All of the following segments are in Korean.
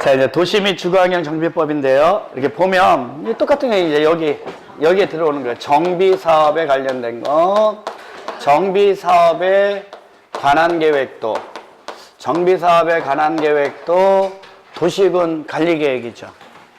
자, 이제 도시 및 주거환경 정비법인데요. 이렇게 보면 똑같은 게 이제 여기에 들어오는 거예요. 정비 사업에 관련된 거, 정비 사업에 관한 계획도, 정비 사업에 관한 계획도 도시군 관리 계획이죠.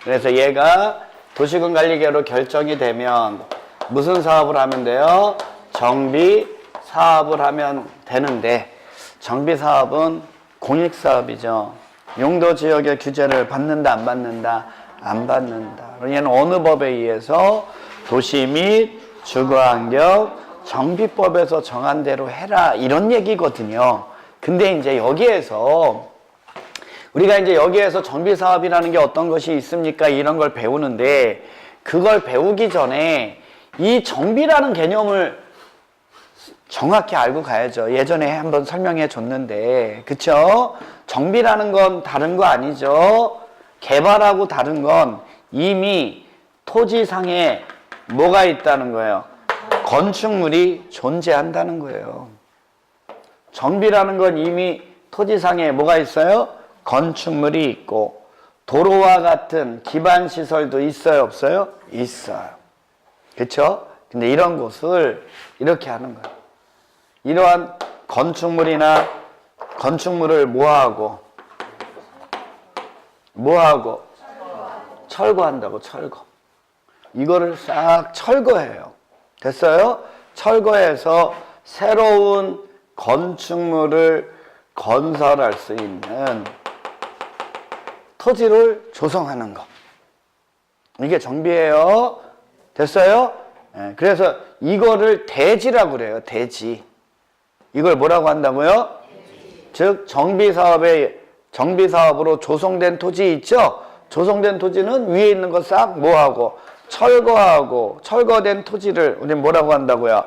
그래서 얘가 도시군 관리 계획으로 결정이 되면 무슨 사업을 하면 돼요? 정비 사업을 하면 되는데, 정비 사업은 공익 사업이죠. 용도 지역의 규제를 받는다, 안 받는다? 안 받는다. 얘는 어느 법에 의해서? 도시 및 주거환경 정비법에서 정한 대로 해라, 이런 얘기거든요. 근데 이제 여기에서 우리가 이제 여기에서 정비 사업이라는 게 어떤 것이 있습니까? 이런 걸 배우는데, 그걸 배우기 전에 이 정비라는 개념을 정확히 알고 가야죠. 예전에 한번 설명해 줬는데, 그쵸? 정비라는 건 다른 거 아니죠? 개발하고 다른 건 이미 토지상에 뭐가 있다는 거예요? 건축물이 존재한다는 거예요. 정비라는 건 이미 토지상에 뭐가 있어요? 건축물이 있고, 도로와 같은 기반시설도 있어요, 없어요? 있어요. 그쵸? 근데 이런 곳을 이렇게 하는 거예요. 이러한 건축물을 뭐하고? 철거한다고, 철거. 이거를 싹 철거해요. 됐어요? 철거해서 새로운 건축물을 건설할 수 있는 토지를 조성하는 거. 이게 정비예요. 됐어요? 네, 그래서 이거를 대지라고 그래요. 대지. 이걸 뭐라고 한다고요? 즉 정비사업으로 조성된 토지 있죠? 조성된 토지는 위에 있는 거 싹 뭐하고? 철거하고, 철거된 토지를 우리 뭐라고 한다고요?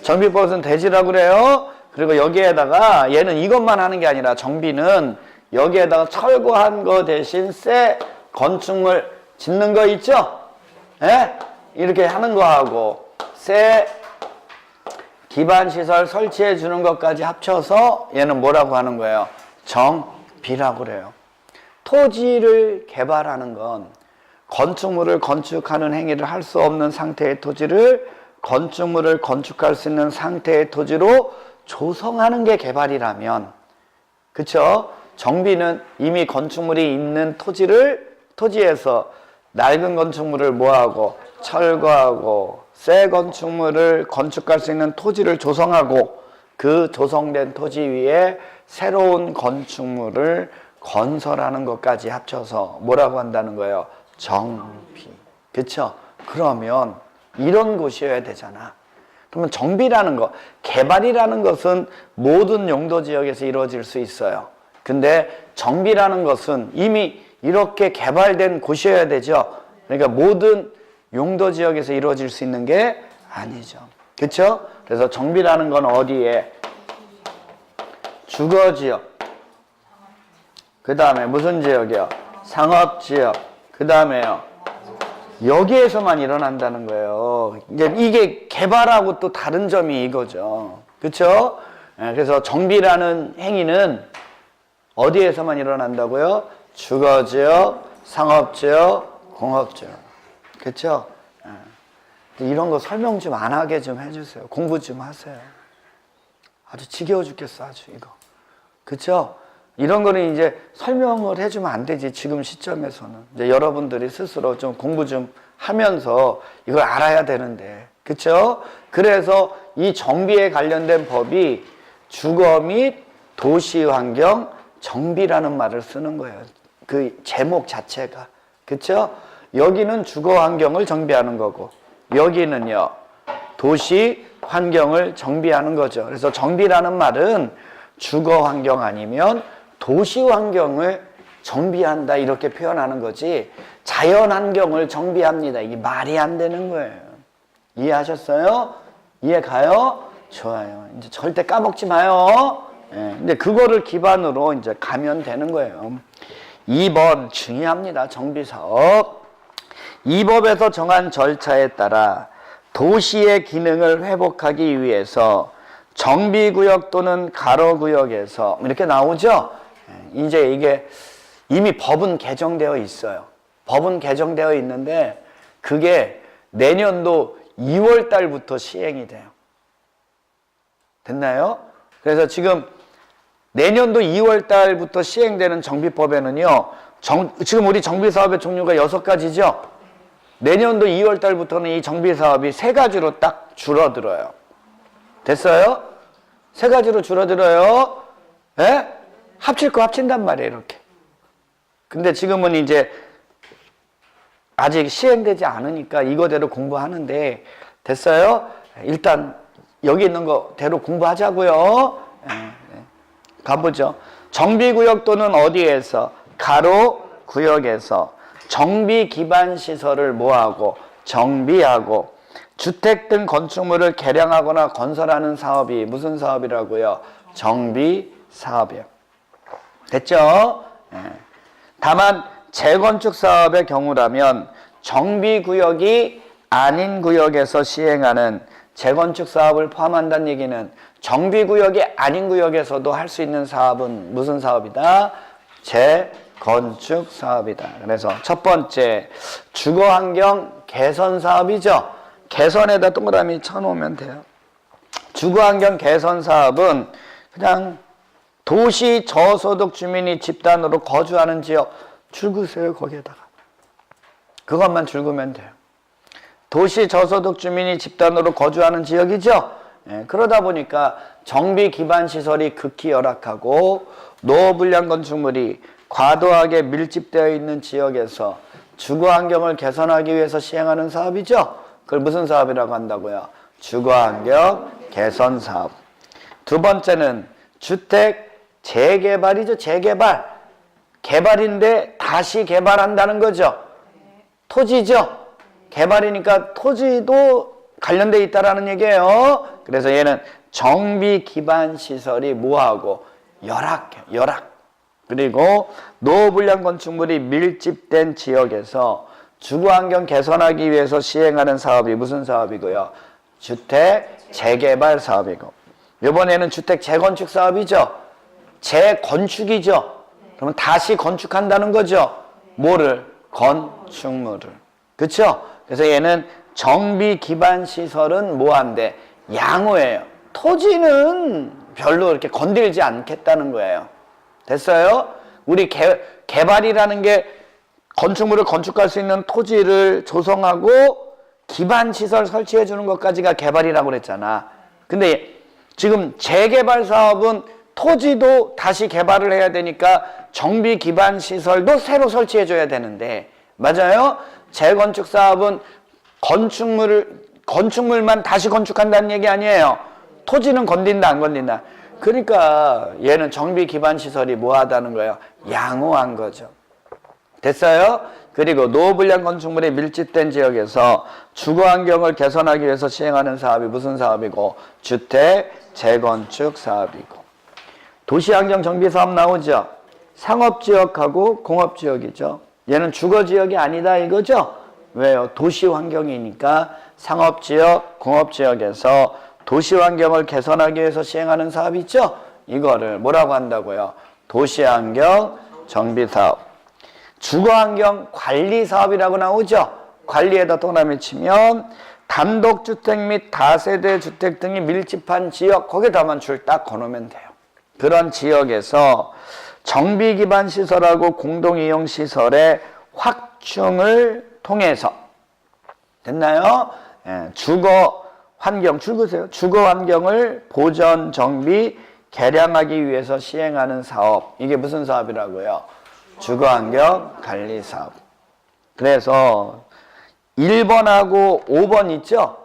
정비법에서는 대지라고 그래요. 그리고 여기에다가 얘는 이것만 하는 게 아니라, 정비는 여기에다가 철거한 거 대신 새 건축물 짓는 거 있죠? 예? 이렇게 하는 거하고 새 기반시설 설치해 주는 것까지 합쳐서 얘는 뭐라고 하는 거예요? 정비라고 그래요. 토지를 개발하는 건 건축물을 건축하는 행위를 할 수 없는 상태의 토지를 건축물을 건축할 수 있는 상태의 토지로 조성하는 게 개발이라면, 그쵸? 정비는 이미 건축물이 있는 토지에서 낡은 건축물을 뭐하고? 철거하고, 새 건축물을 건축할 수 있는 토지를 조성하고, 그 조성된 토지 위에 새로운 건축물을 건설하는 것까지 합쳐서 뭐라고 한다는 거예요? 정비. 그쵸? 그러면 이런 곳이어야 되잖아. 그러면 정비라는 거, 개발이라는 것은 모든 용도 지역에서 이루어질 수 있어요. 근데 정비라는 것은 이미 이렇게 개발된 곳이어야 되죠. 그러니까 모든 용도 지역에서 이루어질 수 있는 게 아니죠. 그렇죠? 그래서 정비라는 건 어디에? 주거지역. 그 다음에 무슨 지역이요? 상업지역. 그 다음에요, 여기에서만 일어난다는 거예요. 이제 이게 개발하고 또 다른 점이 이거죠. 그렇죠? 그래서 정비라는 행위는 어디에서만 일어난다고요? 주거지역, 상업지역, 공업지역. 그렇죠? 이런 거 설명 좀 안 하게 좀 해주세요. 공부 좀 하세요. 아주 지겨워 죽겠어, 아주 이거. 그렇죠? 이런 거는 이제 설명을 해주면 안 되지, 지금 시점에서는. 이제 여러분들이 스스로 좀 공부 좀 하면서 이걸 알아야 되는데. 그렇죠? 그래서 이 정비에 관련된 법이 주거 및 도시환경 정비라는 말을 쓰는 거예요. 그 제목 자체가. 그렇죠? 여기는 주거 환경을 정비하는 거고, 여기는요, 도시 환경을 정비하는 거죠. 그래서 정비라는 말은 주거 환경 아니면 도시 환경을 정비한다, 이렇게 표현하는 거지, 자연 환경을 정비합니다, 이게 말이 안 되는 거예요. 이해하셨어요? 이해 가요? 좋아요. 이제 절대 까먹지 마요. 근데 그거를 기반으로 이제 가면 되는 거예요. 2번 중요합니다. 정비사업. 이 법에서 정한 절차에 따라 도시의 기능을 회복하기 위해서 정비구역 또는 가로구역에서 이렇게 나오죠. 이제 이게 이미 법은 개정되어 있어요. 법은 개정되어 있는데 그게 내년도 2월 달부터 시행이 돼요. 됐나요? 그래서 지금 내년도 2월 달부터 시행되는 정비법에는요, 지금 우리 정비사업의 종류가 6가지죠? 내년도 2월 달부터는 이 정비사업이 3가지로 딱 줄어들어요. 됐어요? 3가지로 줄어들어요. 예? 합칠 거 합친단 말이에요, 이렇게. 근데 지금은 이제 아직 시행되지 않으니까 이거대로 공부하는데, 됐어요? 일단 여기 있는 거대로 공부하자고요. 가보죠. 정비구역 또는 어디에서? 가로 구역에서 정비 기반 시설을 뭐하고? 정비하고 주택 등 건축물을 개량하거나 건설하는 사업이 무슨 사업이라고요? 정비 사업이요. 됐죠? 다만 재건축 사업의 경우라면 정비구역이 아닌 구역에서 시행하는 재건축 사업을 포함한다는 얘기는 정비구역이 아닌 구역에서도 할 수 있는 사업은 무슨 사업이다? 재건축 사업이다. 그래서 첫 번째 주거환경 개선 사업이죠. 개선에다 동그라미 쳐놓으면 돼요. 주거환경 개선 사업은 그냥 도시 저소득 주민이 집단으로 거주하는 지역 줄그세요. 거기에다가 그것만 줄그면 돼요. 도시 저소득 주민이 집단으로 거주하는 지역이죠. 그러다 보니까 정비 기반 시설이 극히 열악하고 노후 불량 건축물이 과도하게 밀집되어 있는 지역에서 주거환경을 개선하기 위해서 시행하는 사업이죠. 그걸 무슨 사업이라고 한다고요? 주거환경 개선 사업. 두 번째는 주택 재개발이죠. 재개발. 개발인데 다시 개발한다는 거죠. 토지죠. 개발이니까 토지도 관련돼 있다라는 얘기예요. 그래서 얘는 정비 기반 시설이 뭐하고? 열악해요. 열악. 그리고 노후 불량 건축물이 밀집된 지역에서 주거환경 개선하기 위해서 시행하는 사업이 무슨 사업이고요? 주택 재개발 사업이고, 이번에는 주택 재건축 사업이죠. 재건축이죠. 그러면 다시 건축한다는 거죠. 뭐를? 건축물을. 그렇죠? 그래서 얘는 정비 기반 시설은 뭐한데? 양호해요. 토지는 별로 이렇게 건들지 않겠다는 거예요. 됐어요? 우리 개발이라는 게 건축물을 건축할 수 있는 토지를 조성하고 기반 시설 설치해 주는 것까지가 개발이라고 그랬잖아. 근데 지금 재개발 사업은 토지도 다시 개발을 해야 되니까 정비 기반 시설도 새로 설치해 줘야 되는데, 맞아요? 재건축 사업은 건축물만 다시 건축한다는 얘기 아니에요. 토지는 건든다 안 건든다. 그러니까 얘는 정비 기반 시설이 뭐하다는 거예요? 양호한 거죠. 됐어요? 그리고 노후 불량 건축물이 밀집된 지역에서 주거 환경을 개선하기 위해서 시행하는 사업이 무슨 사업이고? 주택 재건축 사업이고. 도시환경 정비 사업 나오죠? 상업지역하고 공업지역이죠. 얘는 주거지역이 아니다 이거죠? 왜요? 도시환경이니까 상업지역, 공업지역에서 도시환경을 개선하기 위해서 시행하는 사업이 있죠? 이거를 뭐라고 한다고요? 도시환경 정비사업. 주거환경 관리사업이라고 나오죠? 관리에다 동그라미 치면 단독주택 및 다세대 주택 등이 밀집한 지역, 거기다만 줄 딱 거놓으면 돼요. 그런 지역에서 정비 기반 시설하고 공동이용 시설의 확충을 통해서, 됐나요? 주거 환경, 줄그세요. 주거 환경을 보전, 정비, 개량하기 위해서 시행하는 사업. 이게 무슨 사업이라고요? 주거 환경 관리 사업. 그래서 1번하고 5번 있죠?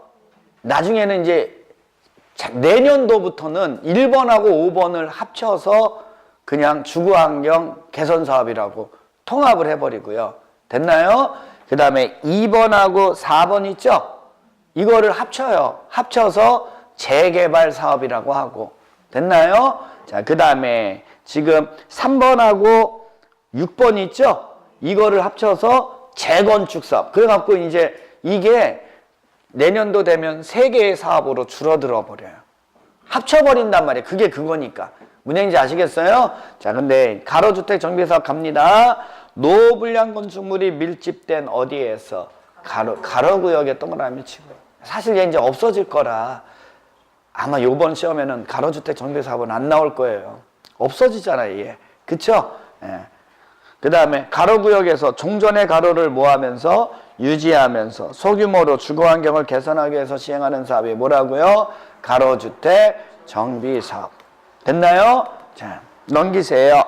나중에는 이제 내년도부터는 1번하고 5번을 합쳐서 그냥 주거 환경 개선 사업이라고 통합을 해버리고요. 됐나요? 그 다음에 2번하고 4번 있죠? 이거를 합쳐요. 합쳐서 재개발 사업이라고 하고. 됐나요? 자, 그 다음에 지금 3번하고 6번 있죠? 이거를 합쳐서 재건축 사업. 그래갖고 이제 이게 내년도 되면 3개의 사업으로 줄어들어 버려요. 합쳐버린단 말이에요. 그게 그거니까. 문제인지 아시겠어요? 자, 근데 가로주택 정비사업 갑니다. 노불량 건축물이 밀집된 어디에서? 가로구역에 동그라미 치고. 사실 얘 이제 없어질 거라 아마 요번 시험에는 가로주택 정비사업은 안 나올 거예요. 없어지잖아요, 얘. 그쵸? 예. 그 다음에 가로구역에서 종전의 가로를 모하면서 유지하면서 소규모로 주거환경을 개선하기 위해서 시행하는 사업이 뭐라고요? 가로주택 정비사업. 됐나요? 자, 넘기세요.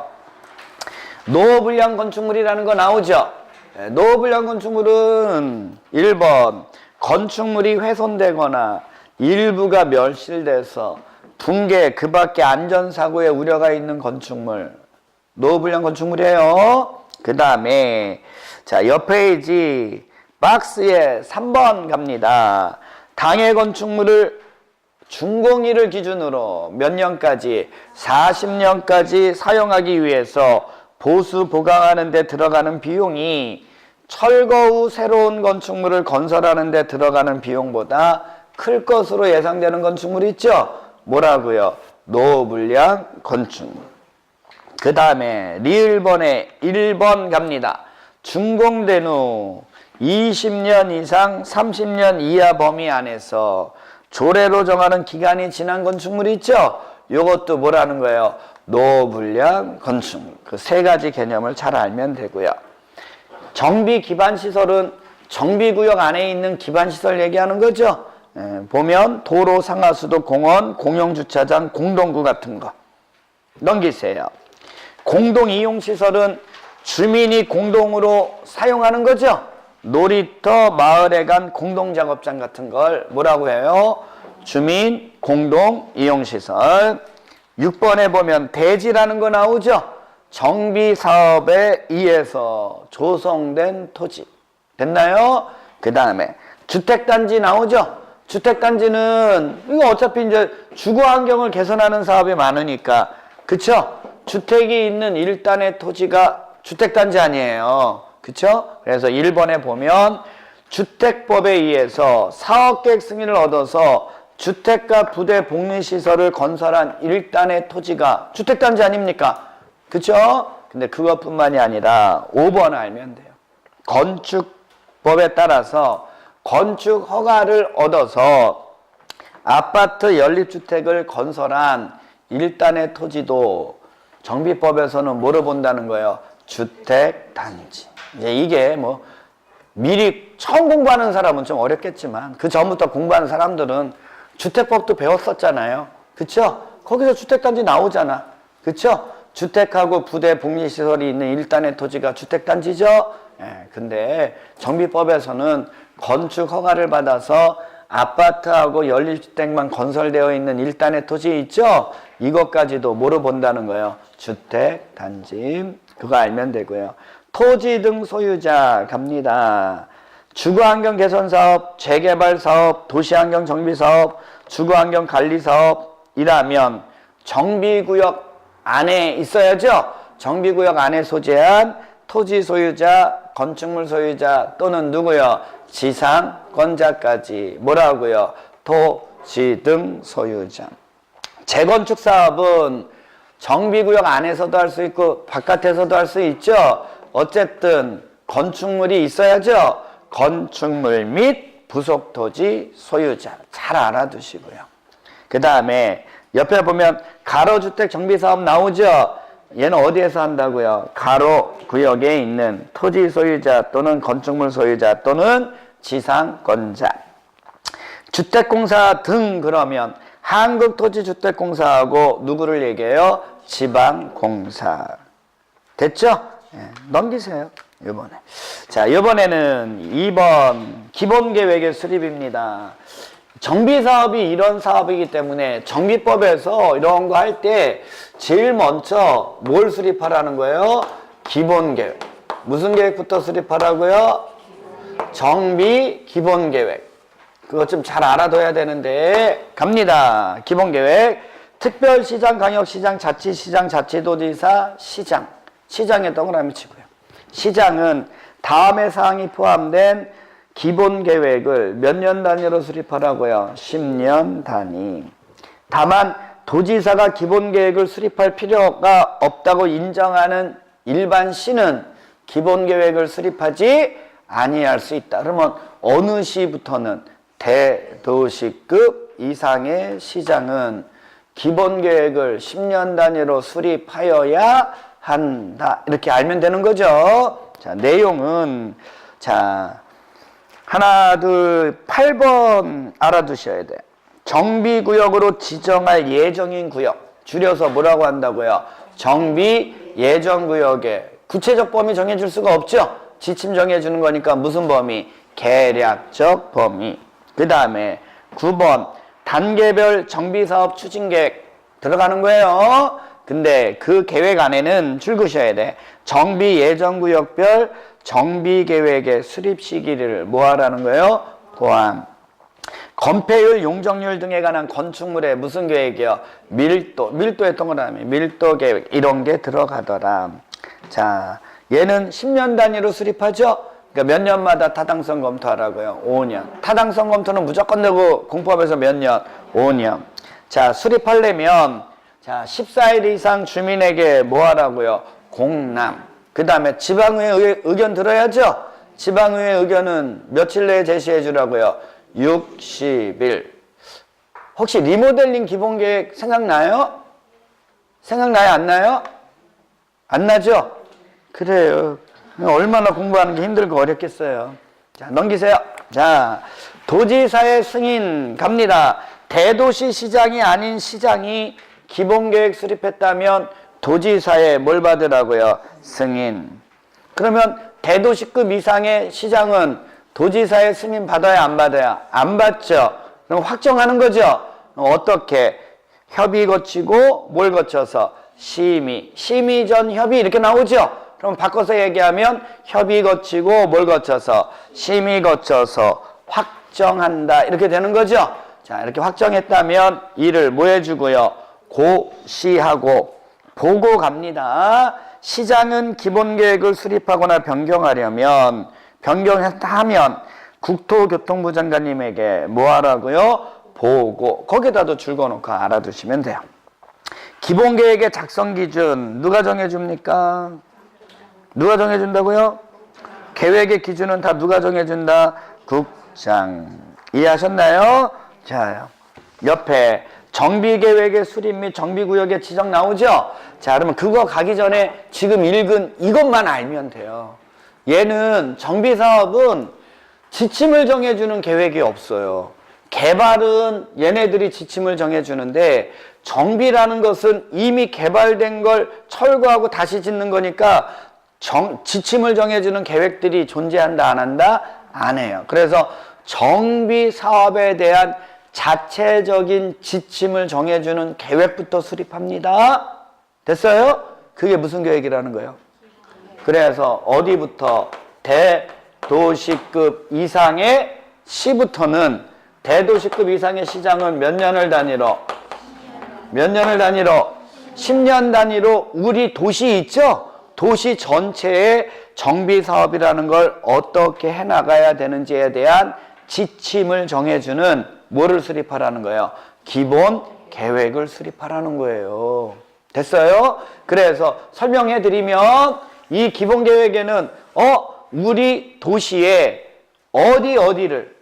노후불량 건축물이라는 거 나오죠? 네, 노후불량 건축물은 1번 건축물이 훼손되거나 일부가 멸실돼서 붕괴 그 밖에 안전사고의 우려가 있는 건축물, 노후불량 건축물이에요. 그 다음에 자, 옆 페이지 박스에 3번 갑니다. 당해 건축물을 준공일을 기준으로 몇 년까지? 40년까지 사용하기 위해서 보수 보강하는 데 들어가는 비용이 철거 후 새로운 건축물을 건설하는 데 들어가는 비용보다 클 것으로 예상되는 건축물 있죠? 뭐라고요? 노후불량 건축물. 그 다음에 리을번에 1번 갑니다. 준공된 후 20년 이상 30년 이하 범위 안에서 조례로 정하는 기간이 지난 건축물이 있죠? 요것도 뭐라는 거예요? 노후불량 건축물. 그 세 가지 개념을 잘 알면 되고요. 정비 기반 시설은 정비구역 안에 있는 기반 시설 얘기하는 거죠. 보면 도로, 상하수도, 공원, 공용주차장, 공동구 같은 거. 넘기세요. 공동이용시설은 주민이 공동으로 사용하는 거죠. 놀이터, 마을에 간 공동작업장 같은 걸 뭐라고 해요? 주민 공동이용시설. 6번에 보면 대지라는 거 나오죠? 정비사업에 의해서 조성된 토지. 됐나요? 그 다음에 주택단지 나오죠? 주택단지는 이거 어차피 이제 주거환경을 개선하는 사업이 많으니까 그쵸? 주택이 있는 일단의 토지가 주택단지 아니에요. 그쵸? 그래서 1번에 보면 주택법에 의해서 사업계획 승인을 얻어서 주택과 부대 복리시설을 건설한 일단의 토지가 주택단지 아닙니까? 그쵸? 근데 그것뿐만이 아니라 5번 알면 돼요. 건축법에 따라서 건축 허가를 얻어서 아파트 연립주택을 건설한 일단의 토지도 정비법에서는 뭐로 본다는 거예요? 주택단지. 이제 이게 뭐 미리 처음 공부하는 사람은 좀 어렵겠지만 그 전부터 공부하는 사람들은 주택법도 배웠었잖아요. 그쵸? 거기서 주택단지 나오잖아. 그쵸? 주택하고 부대 복리시설이 있는 일단의 토지가 주택단지죠? 예, 근데 정비법에서는 건축 허가를 받아서 아파트하고 연립주택만 건설되어 있는 일단의 토지 있죠? 이것까지도 뭐로 본다는 거예요? 주택단지. 그거 알면 되고요. 토지 등 소유자 갑니다. 주거환경 개선사업, 재개발사업, 도시환경 정비사업, 주거환경관리사업이라면 정비구역 안에 있어야죠. 정비구역 안에 소재한 토지 소유자, 건축물 소유자 또는 누구요? 지상권자까지 뭐라고요? 토지 등 소유자. 재건축 사업은 정비구역 안에서도 할 수 있고 바깥에서도 할 수 있죠. 어쨌든 건축물이 있어야죠. 건축물 및 부속토지 소유자 잘 알아두시고요. 그 다음에 옆에 보면 가로주택 정비사업 나오죠. 얘는 어디에서 한다고요? 가로구역에 있는 토지 소유자 또는 건축물 소유자 또는 지상권자. 주택공사 등 그러면 한국토지주택공사하고 누구를 얘기해요? 지방공사. 됐죠? 예, 넘기세요. 이번에. 자, 이번에는 2번 기본계획의 수립입니다. 정비사업이 이런 사업이기 때문에 정비법에서 이런 거 할 때 제일 먼저 뭘 수립하라는 거예요? 기본계획. 무슨 계획부터 수립하라고요? 정비 기본계획. 그거 좀 잘 알아둬야 되는데 갑니다. 기본계획. 특별시장, 강역시장, 자치시장, 자치도지사, 시장. 시장에 동그라미 치고요. 시장은 다음의 사항이 포함된 기본계획을 몇 년 단위로 수립하라고요? 10년 단위. 다만 도지사가 기본계획을 수립할 필요가 없다고 인정하는 일반 시는 기본계획을 수립하지 아니할 수 있다. 그러면 어느 시부터는 대도시급 이상의 시장은 기본계획을 10년 단위로 수립하여야 한다. 이렇게 알면 되는 거죠. 자, 내용은 자 하나, 둘, 8번 알아두셔야 돼. 정비구역으로 지정할 예정인 구역. 줄여서 뭐라고 한다고요? 정비 예정구역에 구체적 범위 정해줄 수가 없죠. 지침 정해주는 거니까 무슨 범위? 계략적 범위. 그 다음에 9번 단계별 정비사업 추진계획 들어가는 거예요. 근데 그 계획 안에는 줄 그으셔야 돼. 정비 예정구역별 정비계획의 수립 시기를 뭐 하라는 거예요? 포함. 건폐율, 용적률 등에 관한 건축물의 무슨 계획이요? 밀도에 동그라미, 밀도 계획 이런 게 들어가더라. 자, 얘는 10년 단위로 수립하죠? 그러니까 몇 년마다 타당성 검토하라고요? 5년. 타당성 검토는 무조건 되고 공법에서 몇 년? 5년. 자, 수립하려면 자 14일 이상 주민에게 뭐 하라고요? 공람. 그 다음에 지방의회 의견 들어야죠? 지방의회 의견은 며칠 내에 제시해 주라고요? 60일. 혹시 리모델링 기본계획 생각나요? 생각나요? 안 나요? 안 나죠? 그래요. 얼마나 공부하는 게 힘들고 어렵겠어요. 자, 넘기세요. 자, 도지사의 승인 갑니다. 대도시 시장이 아닌 시장이 기본계획 수립했다면 도지사의 뭘 받으라고요? 승인. 그러면 대도시급 이상의 시장은 도지사의 승인 받아야 안 받아야? 안 받죠. 그럼 확정하는 거죠. 어떻게? 협의 거치고 뭘 거쳐서? 심의. 심의 전 협의 이렇게 나오죠. 그럼 바꿔서 얘기하면 협의 거치고 뭘 거쳐서? 심의 거쳐서 확정한다. 이렇게 되는 거죠. 자, 이렇게 확정했다면 이를 뭐 해주고요? 고시하고 보고 갑니다. 시장은 기본계획을 수립하거나 변경하려면 변경하면 국토교통부 장관님에게 뭐 하라고요? 보고. 거기다도 줄거놓고 알아두시면 돼요. 기본계획의 작성 기준 누가 정해줍니까? 누가 정해준다고요? 계획의 기준은 다 누가 정해준다? 국장. 이해하셨나요? 자, 옆에 정비계획의 수립 및 정비구역의 지정 나오죠? 자, 그러면 그거 가기 전에 지금 읽은 이것만 알면 돼요. 얘는 정비사업은 지침을 정해주는 계획이 없어요. 개발은 얘네들이 지침을 정해주는데 정비라는 것은 이미 개발된 걸 철거하고 다시 짓는 거니까 지침을 정해주는 계획들이 존재한다 안 한다? 안 해요. 그래서 정비사업에 대한 자체적인 지침을 정해주는 계획부터 수립합니다. 됐어요? 그게 무슨 계획이라는 거예요? 그래서 어디부터? 대도시급 이상의 시부터는 대도시급 이상의 시장은 몇 년을 단위로? 몇 년을 단위로? 10년 단위로 우리 도시 있죠? 도시 전체의 정비사업이라는 걸 어떻게 해나가야 되는지에 대한 지침을 정해주는 뭐를 수립하라는 거예요? 기본 계획을 수립하라는 거예요. 됐어요? 그래서 설명해 드리면 이 기본 계획에는 우리 도시에 어디를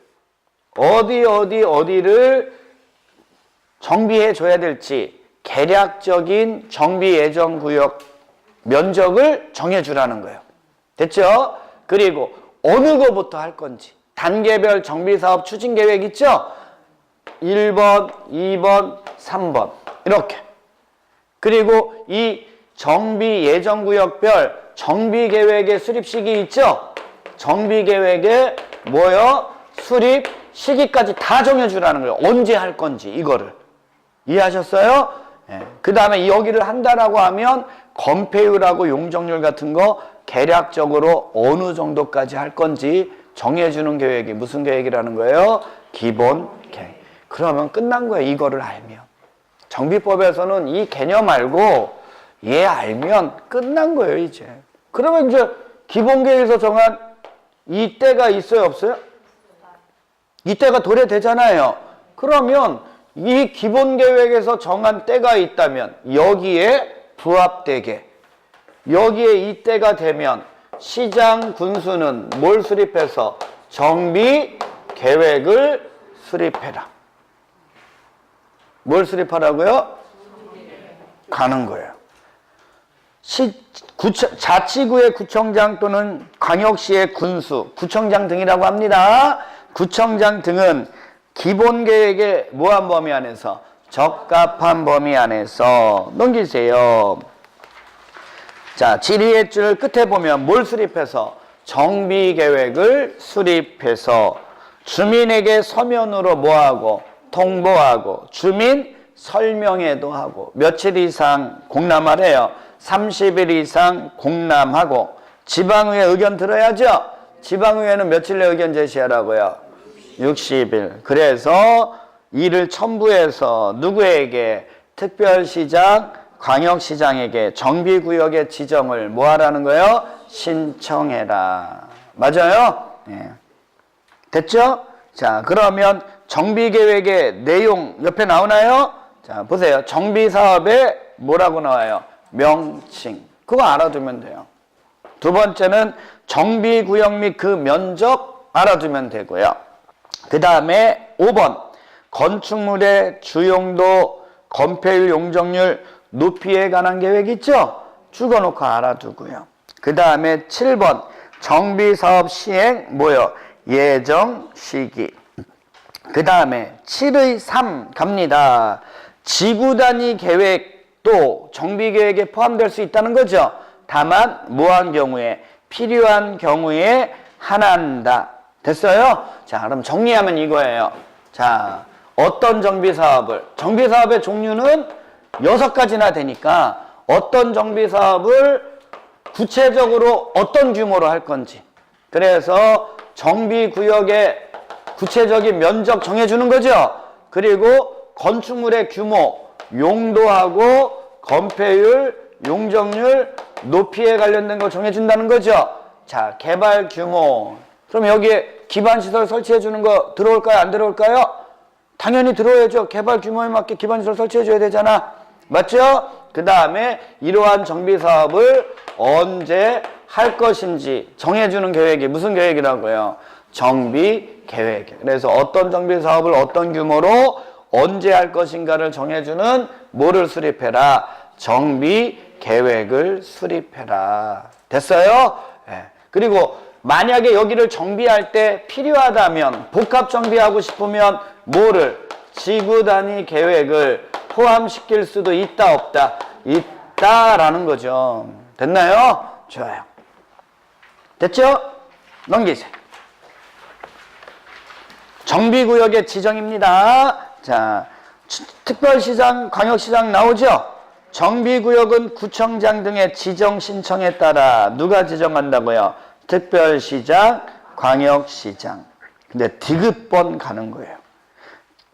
정비해 줘야 될지 계략적인 정비 예정 구역 면적을 정해 주라는 거예요. 됐죠? 그리고 어느 거부터 할 건지 단계별 정비사업 추진계획 있죠? 1번, 2번, 3번 이렇게. 그리고 이 정비 예정구역별 정비계획의 수립 시기 있죠? 정비계획의 뭐요? 수립 시기까지 다 정해주라는 거예요. 언제 할 건지 이거를. 이해하셨어요? 네. 그 다음에 여기를 한다라고 하면 건폐율하고 용적률 같은 거 계략적으로 어느 정도까지 할 건지 정해주는 계획이 무슨 계획이라는 거예요? 기본 계획. 그러면 끝난 거예요. 이거를 알면. 정비법에서는 이 개념 알고 얘 알면 끝난 거예요. 이제. 그러면 이제 기본 계획에서 정한 이때가 있어요? 없어요? 이때가 도래되잖아요. 그러면 이 기본계획에서 정한 때가 있다면 여기에 부합되게 여기에 이 때가 되면 시장 군수는 뭘 수립해서 정비계획을 수립해라. 뭘 수립하라고요? 가는 거예요. 자치구의 구청장 또는 광역시의 군수, 구청장 등이라고 합니다. 구청장 등은 기본계획의 뭐한 범위 안에서? 적합한 범위 안에서 넘기세요. 자, 질의의 줄 끝에 보면 뭘 수립해서? 정비계획을 수립해서 주민에게 서면으로 뭐하고? 통보하고 주민 설명회도 하고 며칠 이상 공람하래요. 30일 이상 공람하고 지방의회 의견 들어야죠. 지방의회는 며칠 내 의견 제시하라고요? 60일. 그래서 이를 첨부해서 누구에게? 특별시장, 광역시장에게 정비구역의 지정을 뭐 하라는 거예요? 신청해라. 맞아요? 네. 됐죠? 자, 그러면 정비계획의 내용 옆에 나오나요? 자, 보세요. 정비사업에 뭐라고 나와요? 명칭. 그거 알아두면 돼요. 두 번째는 정비구역 및 그 면적 알아두면 되고요. 그 다음에 5번 건축물의 주용도, 건폐율, 용적률, 높이에 관한 계획 있죠? 죽어놓고 알아두고요. 그 다음에 7번 정비사업 시행 뭐요? 예정 시기. 그 다음에 7의 3 갑니다. 지구단위 계획도 정비계획에 포함될 수 있다는 거죠. 다만 뭐한 경우에? 필요한 경우에 하나한다. 됐어요? 자, 그럼 정리하면 이거예요. 자, 어떤 정비사업을? 정비사업의 종류는 6가지나 되니까 어떤 정비사업을 구체적으로 어떤 규모로 할 건지. 그래서 정비구역의 구체적인 면적 정해주는 거죠. 그리고 건축물의 규모, 용도하고 건폐율, 용적률, 높이에 관련된 거 정해준다는 거죠. 자, 개발 규모. 그럼 여기에 기반시설 설치해주는 거 들어올까요? 안 들어올까요? 당연히 들어야죠. 개발 규모에 맞게 기반시설 설치해줘야 되잖아. 맞죠? 그 다음에 이러한 정비사업을 언제 할 것인지 정해주는 계획이 무슨 계획이라고요? 정비계획. 그래서 어떤 정비사업을 어떤 규모로 언제 할 것인가를 정해주는 뭐를 수립해라? 정비계획을 수립해라. 됐어요? 네. 그리고 만약에 여기를 정비할 때 필요하다면 복합 정비하고 싶으면 뭐를? 지구단위 계획을 포함시킬 수도 있다 없다? 있다라는 거죠. 됐나요? 좋아요. 됐죠? 넘기세요. 정비구역의 지정입니다. 자, 특별시장, 광역시장 나오죠? 정비구역은 구청장 등의 지정 신청에 따라 누가 지정한다고요? 특별시장, 광역시장. 근데 디귿번 가는 거예요.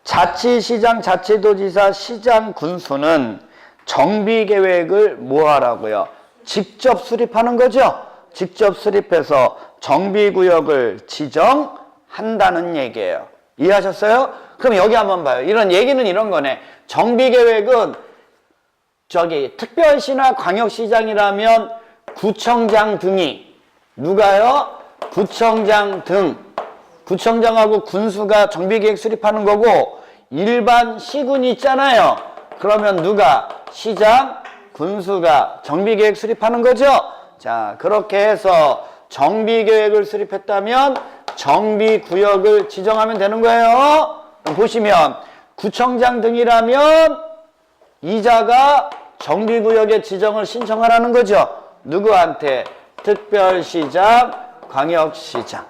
자치시장, 자치도지사, 시장, 군수는 정비계획을 뭐 하라고요? 직접 수립하는 거죠? 직접 수립해서 정비구역을 지정한다는 얘기예요. 이해하셨어요? 그럼 여기 한번 봐요. 이런 얘기는 이런 거네. 정비계획은 특별시나 광역시장이라면 구청장 등이 누가요? 구청장 등. 구청장하고 군수가 정비계획 수립하는 거고 일반 시군이 있잖아요. 그러면 누가? 시장, 군수가 정비계획 수립하는 거죠? 자, 그렇게 해서 정비계획을 수립했다면 정비구역을 지정하면 되는 거예요. 보시면 구청장 등이라면 이자가 정비구역의 지정을 신청하라는 거죠. 누구한테? 특별시장, 광역시장.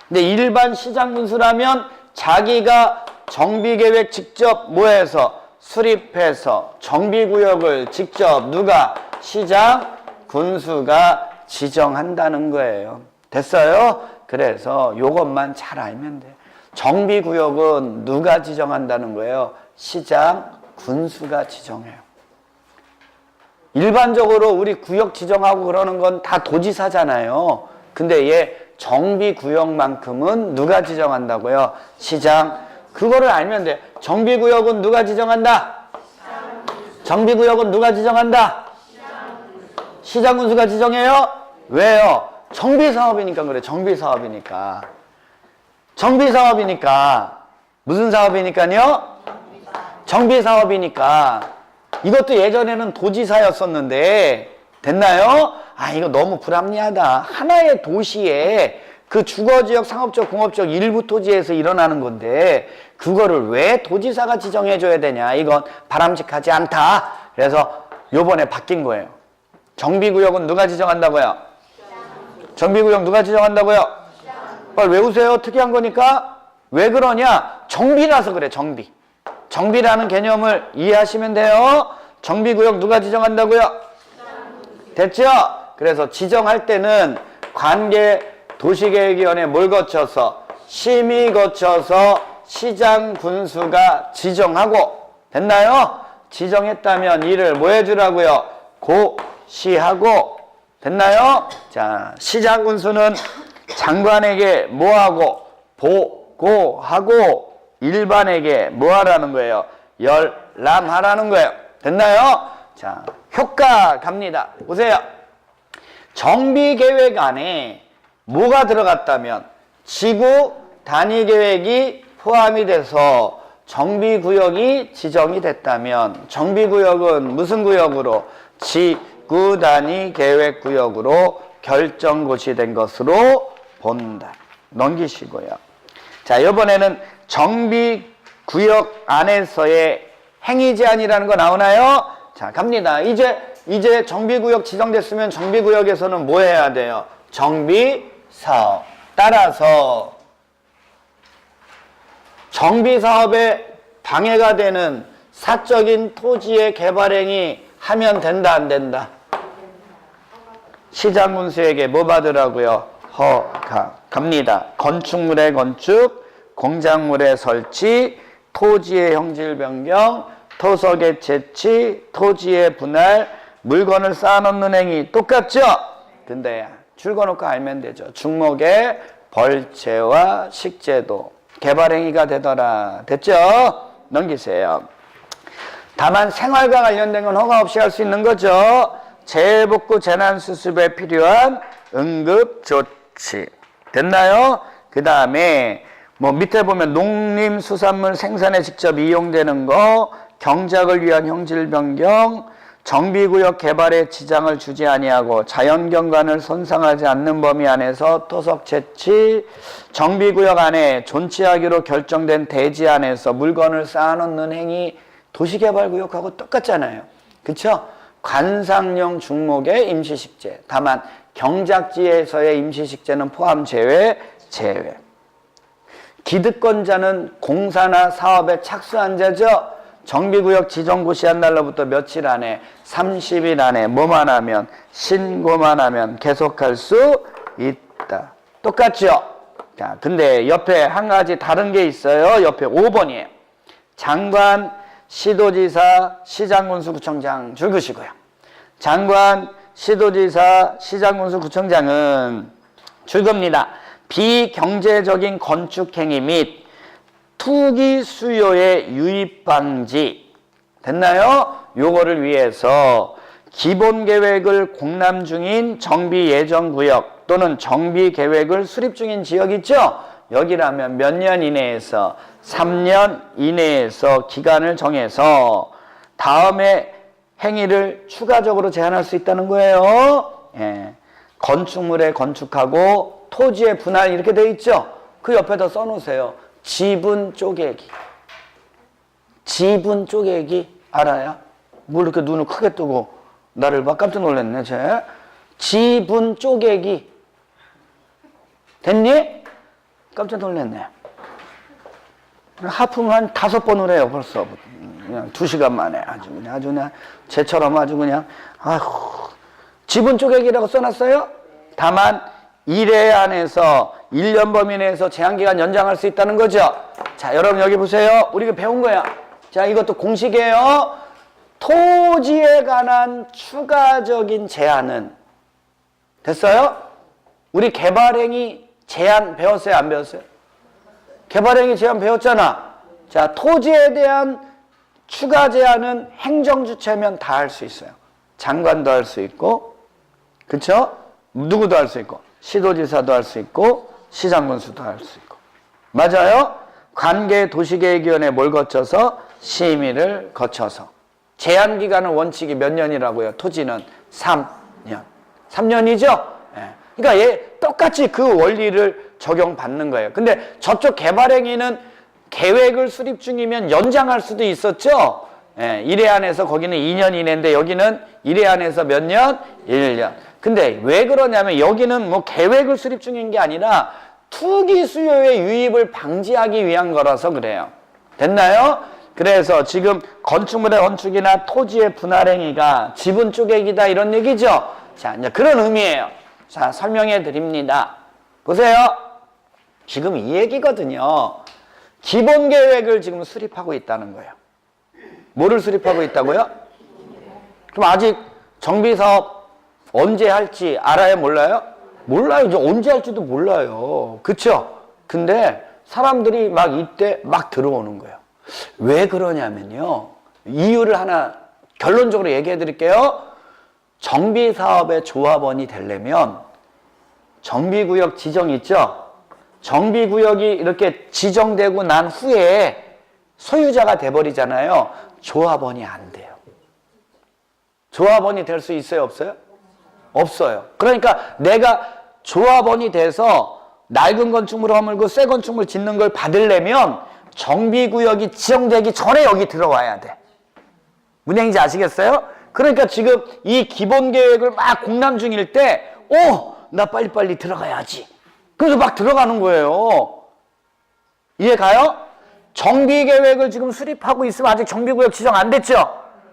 근데 일반 시장 군수라면 자기가 정비계획 직접 뭐해서? 수립해서 정비구역을 직접 누가? 시장, 군수가 지정한다는 거예요. 됐어요? 그래서 이것만 잘 알면 돼요. 정비구역은 누가 지정한다는 거예요? 시장, 군수가 지정해요. 일반적으로 우리 구역 지정하고 그러는 건 다 도지사잖아요. 근데 얘 정비구역만큼은 누가 지정한다고요? 시장, 그거를 알면 돼. 정비구역은 누가 지정한다? 정비구역은 누가 지정한다? 시장군수가 지정해요? 왜요? 정비사업이니까 그래. 정비사업이니까. 정비사업이니까. 무슨 사업이니까요? 정비사업이니까. 이것도 예전에는 도지사였었는데 됐나요? 아, 이거 너무 불합리하다. 하나의 도시에 그 주거지역, 상업적, 공업적 일부 토지에서 일어나는 건데 그거를 왜 도지사가 지정해줘야 되냐. 이건 바람직하지 않다. 그래서 요번에 바뀐 거예요. 정비구역은 누가 지정한다고요? 정비구역 누가 지정한다고요? 빨리 외우세요. 특이한 거니까. 왜 그러냐? 정비라서 그래. 정비. 정비라는 개념을 이해하시면 돼요. 정비구역 누가 지정한다고요? 됐죠? 그래서 지정할 때는 관계 도시계획위원회 뭘 거쳐서? 심의 거쳐서 시장 군수가 지정하고 됐나요? 지정했다면 이를 뭐 해주라고요? 고시하고 됐나요? 자, 시장 군수는 장관에게 뭐하고? 보고하고 일반에게 뭐하라는 거예요? 열람하라는 거예요. 됐나요? 자, 효과 갑니다. 보세요. 정비계획 안에 뭐가 들어갔다면 지구 단위계획이 포함이 돼서 정비구역이 지정이 됐다면 정비구역은 무슨 구역으로? 지구 단위계획구역으로 결정고시된 것으로 본다. 넘기시고요. 자, 이번에는 정비구역 안에서의 행위제한이라는 거 나오나요? 자, 갑니다. 이제 정비구역 지정됐으면 정비구역에서는 뭐 해야 돼요? 정비사업. 따라서 정비사업에 방해가 되는 사적인 토지의 개발행위 하면 된다, 안 된다? 시장군수에게 뭐 받으라고요? 허가. 갑니다. 건축물의 건축, 공작물의 설치, 토지의 형질 변경, 토석의 채취, 토지의 분할, 물건을 쌓아놓는 행위 똑같죠? 근데 줄거놓고 알면 되죠. 중목의 벌채와 식재도 개발행위가 되더라. 됐죠? 넘기세요. 다만 생활과 관련된 건 허가 없이 할 수 있는 거죠. 재해복구 재난수습에 필요한 응급조치. 됐나요? 그 다음에 뭐 밑에 보면 농림수산물 생산에 직접 이용되는 거, 경작을 위한 형질 변경, 정비구역 개발에 지장을 주지 아니하고 자연경관을 손상하지 않는 범위 안에서 토석 채취, 정비구역 안에 존치하기로 결정된 대지 안에서 물건을 쌓아놓는 행위, 도시개발구역하고 똑같잖아요. 그쵸? 관상용 중목의 임시식재. 다만 경작지에서의 임시식재는 포함 제외. 기득권자는 공사나 사업에 착수한 자죠. 정비구역 지정고시한 날로부터 며칠 안에 30일 안에 뭐만 하면 신고만 하면 계속할 수 있다. 똑같죠? 자, 근데 옆에 한 가지 다른 게 있어요. 옆에 5번이에요. 장관, 시도지사, 시장군수, 구청장 줄 그시고요. 장관, 시도지사, 시장군수, 구청장은 줄 겁니다. 비경제적인 건축행위 및 투기 수요의 유입 방지. 됐나요? 요거를 위해서 기본계획을 공람 중인 정비예정구역 또는 정비계획을 수립 중인 지역 있죠? 여기라면 몇 년 이내에서 3년 이내에서 기간을 정해서 다음에 행위를 추가적으로 제한할 수 있다는 거예요. 예. 건축물에 건축하고 토지의 분할 이렇게 돼 있죠? 그 옆에다 써놓으세요. 지분 쪼개기. 지분 쪼개기 알아요? 뭘 이렇게 눈을 크게 뜨고 나를 막 깜짝 놀랐네, 쟤. 지분 쪼개기. 됐니? 깜짝 놀랐네. 하품을 한 5번을 해요, 벌써. 그냥 2시간 만에. 아주 그냥, 쟤처럼 아주 그냥, 아휴. 지분 쪼개기라고 써놨어요? 다만, 1회 안에서 1년 범위 내에서 제한기간 연장할 수 있다는 거죠. 자, 여러분 여기 보세요. 우리가 배운 거야. 자, 이것도 공식이에요. 토지에 관한 추가적인 제한은 됐어요? 우리 개발행위 제한 배웠어요? 안 배웠어요? 개발행위 제한 배웠잖아. 자, 토지에 대한 추가 제한은 행정주체면 다 할 수 있어요. 장관도 할 수 있고, 그쵸? 누구도 할 수 있고, 시도지사도 할 수 있고, 시장군수도 할 수 있고. 맞아요? 관계 도시계획위원회 뭘 거쳐서? 심의를 거쳐서. 제한 기간은 원칙이 몇 년이라고요? 토지는 3년. 3년이죠? 예. 그러니까 얘 똑같이 그 원리를 적용받는 거예요. 근데 저쪽 개발행위는 계획을 수립 중이면 연장할 수도 있었죠? 예. 1회 안에서 거기는 2년 이내인데 여기는 1회 안에서 몇 년? 1년. 근데 왜 그러냐면 여기는 뭐 계획을 수립 중인 게 아니라 투기 수요의 유입을 방지하기 위한 거라서 그래요. 됐나요? 그래서 지금 건축물의 건축이나 토지의 분할 행위가 지분 쪼개기다 이런 얘기죠. 자, 이제 그런 의미예요. 자, 설명해 드립니다. 보세요. 지금 이 얘기거든요. 기본 계획을 지금 수립하고 있다는 거예요. 뭐를 수립하고 있다고요? 그럼 아직 정비 사업 언제 할지 알아요, 몰라요? 몰라요. 이제 언제 할지도 몰라요. 그쵸? 근데 사람들이 막 이때 막 들어오는 거예요. 왜 그러냐면요. 이유를 하나 결론적으로 얘기해 드릴게요. 정비 사업의 조합원이 되려면 정비구역 지정 있죠? 정비구역이 이렇게 지정되고 난 후에 소유자가 돼버리잖아요. 조합원이 안 돼요. 조합원이 될 수 있어요, 없어요? 없어요. 그러니까 내가 조합원이 돼서 낡은 건축물 허물고 새 건축물 짓는 걸 받으려면 정비구역이 지정되기 전에 여기 들어와야 돼. 무슨 얘기인지 아시겠어요? 그러니까 지금 이 기본계획을 막 공람 중일 때 나 빨리빨리 들어가야지. 그래서 막 들어가는 거예요. 이해 가요? 정비계획을 지금 수립하고 있으면 아직 정비구역 지정 안 됐죠?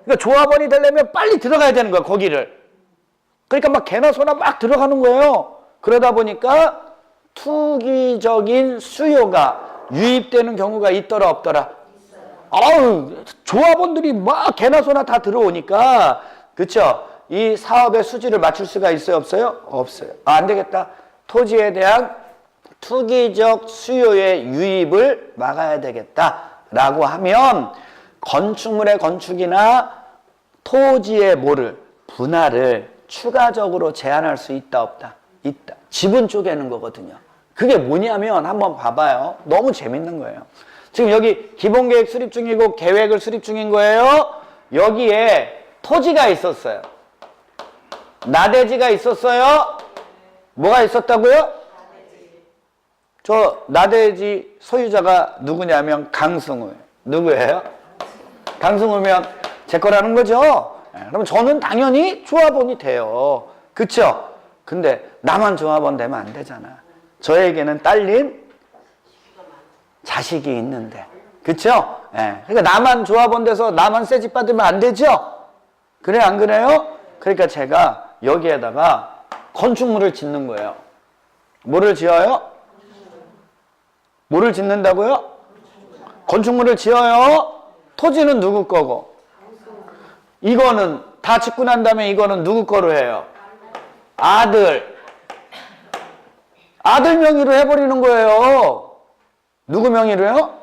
그러니까 조합원이 되려면 빨리 들어가야 되는 거야, 거기를. 그러니까 막 개나 소나 막 들어가는 거예요. 그러다 보니까 투기적인 수요가 유입되는 경우가 있더라 없더라? 아우, 조합원들이 막 개나 소나 다 들어오니까, 그쵸? 이 사업의 수지를 맞출 수가 있어요, 없어요? 없어요. 안 되겠다. 토지에 대한 투기적 수요의 유입을 막아야 되겠다라고 하면 건축물의 건축이나 토지의 뭐를 분할을 추가적으로 제한할 수 있다 없다? 있다. 지분 쪼개는 거거든요. 그게 뭐냐면 한번 봐봐요. 너무 재밌는 거예요. 지금 여기 기본계획 수립 중이고 계획을 수립 중인 거예요. 여기에 토지가 있었어요. 나대지가 있었어요. 뭐가 있었다고요? 저 나대지 소유자가 누구냐면 강승우예요. 누구예요? 강승우면 제 거라는 거죠. 그럼 저는 당연히 조합원이 돼요. 그쵸? 근데 나만 조합원 되면 안 되잖아. 저에게는 딸린 자식이 있는데. 그쵸? 그러니까 나만 조합원 돼서 나만 새집 받으면 안 되죠? 그래, 안 그래요? 그러니까 제가 여기에다가 건축물을 짓는 거예요. 뭐를 지어요? 뭐를 짓는다고요? 건축물을 지어요. 토지는 누구 거고? 이거는 다 짓고 난 다음에 이거는 누구 거로 해요? 아들. 아들 명의로 해버리는 거예요. 누구 명의로요?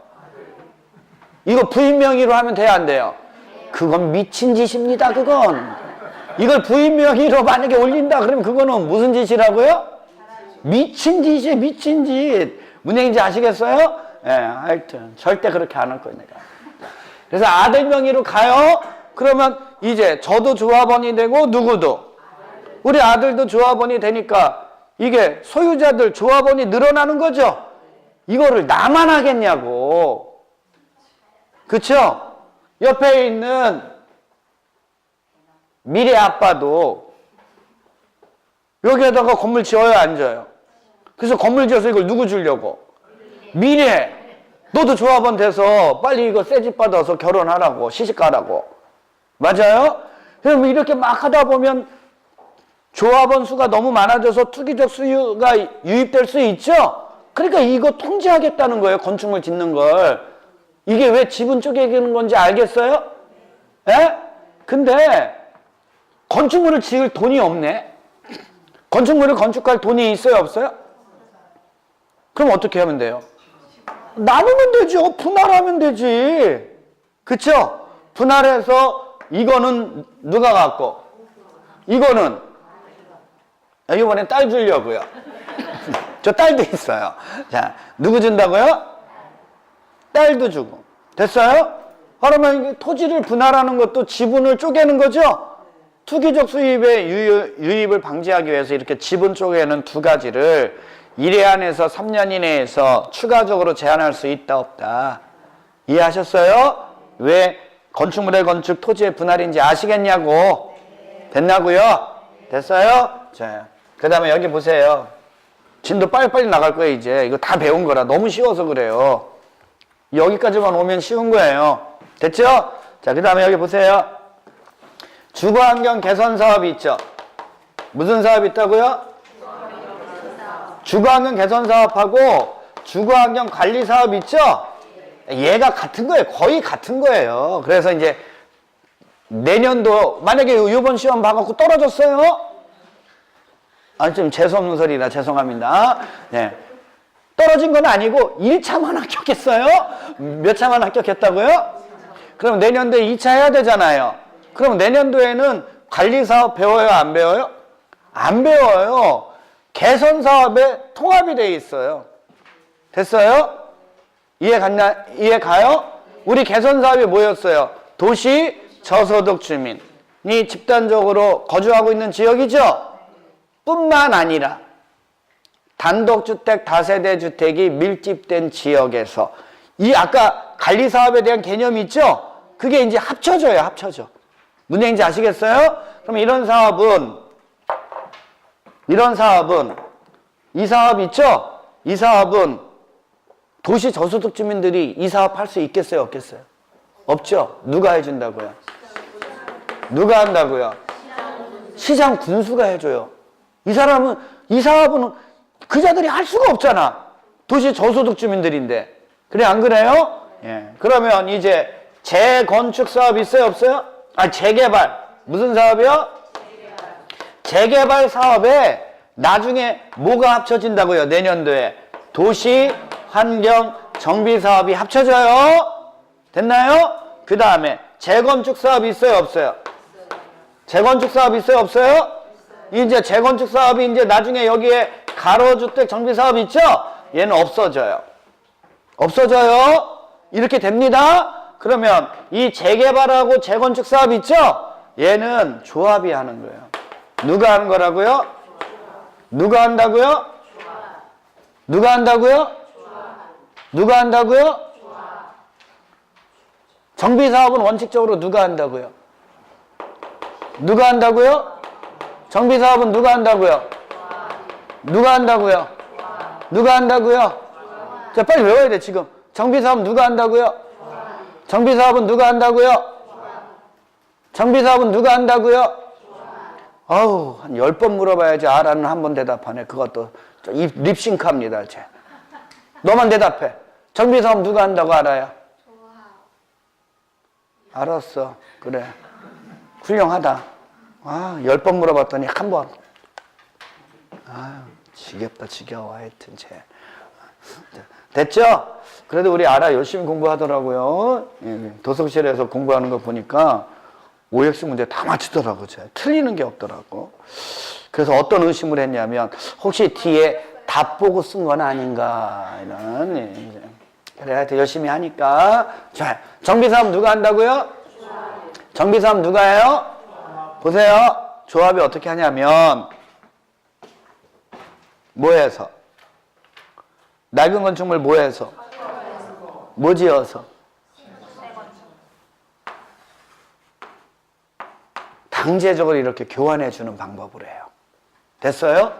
이거 부인 명의로 하면 돼요, 안 돼요? 그건 미친 짓입니다, 그건. 이걸 부인 명의로 만약에 올린다 그러면 그거는 무슨 짓이라고요? 미친 짓이에요, 미친 짓. 무슨 얘기인지 아시겠어요? 하여튼 절대 그렇게 안 할 겁니다. 그래서 아들 명의로 가요. 그러면 이제 저도 조합원이 되고 누구도 우리 아들도 조합원이 되니까 이게 소유자들 조합원이 늘어나는 거죠. 이거를 나만 하겠냐고. 그쵸? 옆에 있는 미래 아빠도 여기에다가 건물 지어요, 안 지어요? 그래서 건물 지어서 이걸 누구 주려고? 미래. 너도 조합원 돼서 빨리 이거 새집 받아서 결혼하라고, 시집가라고. 맞아요? 그럼 이렇게 막 하다 보면 조합원 수가 너무 많아져서 투기적 수요가 유입될 수 있죠? 그러니까 이거 통제하겠다는 거예요, 건축물 짓는 걸. 이게 왜 지분 쪼개기는 건지 알겠어요? 예? 근데 건축물을 지을 돈이 없네? 건축물을 건축할 돈이 있어요, 없어요? 그럼 어떻게 하면 돼요? 나누면 되죠. 분할하면 되지. 그쵸? 분할해서 이거는 누가 갖고 이거는 이번에 딸 주려고요. 저 딸도 있어요. 자, 누구 준다고요? 딸도 주고. 됐어요? 그러면 토지를 분할하는 것도 지분을 쪼개는 거죠? 투기적 수입의 유입을 방지하기 위해서 이렇게 지분 쪼개는 두 가지를 1회 안에서 3년 이내에서 추가적으로 제한할 수 있다 없다. 이해하셨어요? 왜 건축물의 건축 토지의 분할인지 아시겠냐고. 됐나고요? 됐어요? 자, 그 다음에 여기 보세요. 진도 빨리빨리 나갈 거예요. 이제 이거 다 배운 거라 너무 쉬워서 그래요. 여기까지만 오면 쉬운 거예요. 됐죠? 자, 그 다음에 여기 보세요. 주거환경 개선 사업이 있죠. 무슨 사업이 있다고요? 주거환경 개선 사업하고 주거환경 관리 사업 있죠? 얘가 같은 거예요. 거의 같은 거예요. 그래서 이제 내년도 만약에 이번 시험 봐갖고 떨어졌어요? 아, 좀 재수없는 소리라 죄송합니다. 네. 떨어진 건 아니고 1차만 합격했어요? 몇 차만 합격했다고요? 그럼 내년도에 2차 해야 되잖아요. 그럼 내년도에는 관리사업 배워요? 안 배워요? 안 배워요. 개선사업에 통합이 돼 있어요. 됐어요? 이해 가요? 우리 개선사업이 뭐였어요? 도시 저소득 주민이 집단적으로 거주하고 있는 지역이죠? 뿐만 아니라 단독주택, 다세대 주택이 밀집된 지역에서 이 아까 관리사업에 대한 개념이 있죠? 그게 이제 합쳐져요. 합쳐져. 무슨 얘기인지 아시겠어요? 그럼 이런 사업은 이 사업 있죠? 이 사업은 도시 저소득 주민들이 이 사업 할 수 있겠어요? 없겠어요? 없죠? 누가 해준다고요? 누가 한다고요? 시장 군수가 해줘요. 이 사업은 그자들이 할 수가 없잖아. 도시 저소득 주민들인데. 그래, 안 그래요? 예. 그러면 이제 재건축 사업 있어요? 없어요? 재개발. 무슨 사업이요? 재개발 사업에 나중에 뭐가 합쳐진다고요? 내년도에. 도시, 환경, 정비 사업이 합쳐져요. 됐나요? 그 다음에 재건축 사업이 있어요? 없어요? 재건축 사업 있어요? 없어요? 이제 재건축 사업이 이제 나중에 여기에 가로주택 정비 사업 있죠? 얘는 없어져요. 없어져요. 이렇게 됩니다. 그러면 이 재개발하고 재건축 사업 있죠? 얘는 조합이 하는 거예요. 누가 하는 거라고요? 누가 한다고요? 누가 한다고요? 누가 한다고요? 정비 사업은 원칙적으로 누가 한다고요? 누가 한다고요? 정비 사업은 누가 한다고요? 누가 한다고요? 누가 한다고요? 자, 빨리 외워야 돼, 지금. 정비 사업 누가 한다고요? 정비 사업은 누가 한다고요? 정비 사업은 누가 한다고요? 아우, 한 10번 물어봐야지 알아는 한 번 대답하네. 그것도 립싱크합니다, 쟤. 너만 대답해. 정비 사업 누가 한다고 알아요? 알았어. 그래. 훌륭하다. 10번 물어봤더니 한 번. 지겹다, 지겨워. 하여튼, 쟤. 됐죠? 그래도 우리 알아 열심히 공부하더라고요. 도서실에서 공부하는 거 보니까 OX 문제 다 맞추더라고. 쟤. 틀리는 게 없더라고. 그래서 어떤 의심을 했냐면 혹시 뒤에 답 보고 쓴 건 아닌가 이런. 그래, 하여튼 열심히 하니까. 자, 정비사업 누가 한다고요? 정비사업 누가 해요? 보세요. 조합이 어떻게 하냐면 뭐 해서? 낡은 건축물 뭐 해서? 뭐 지어서? 강제적으로 이렇게 교환해 주는 방법으로 해요. 됐어요?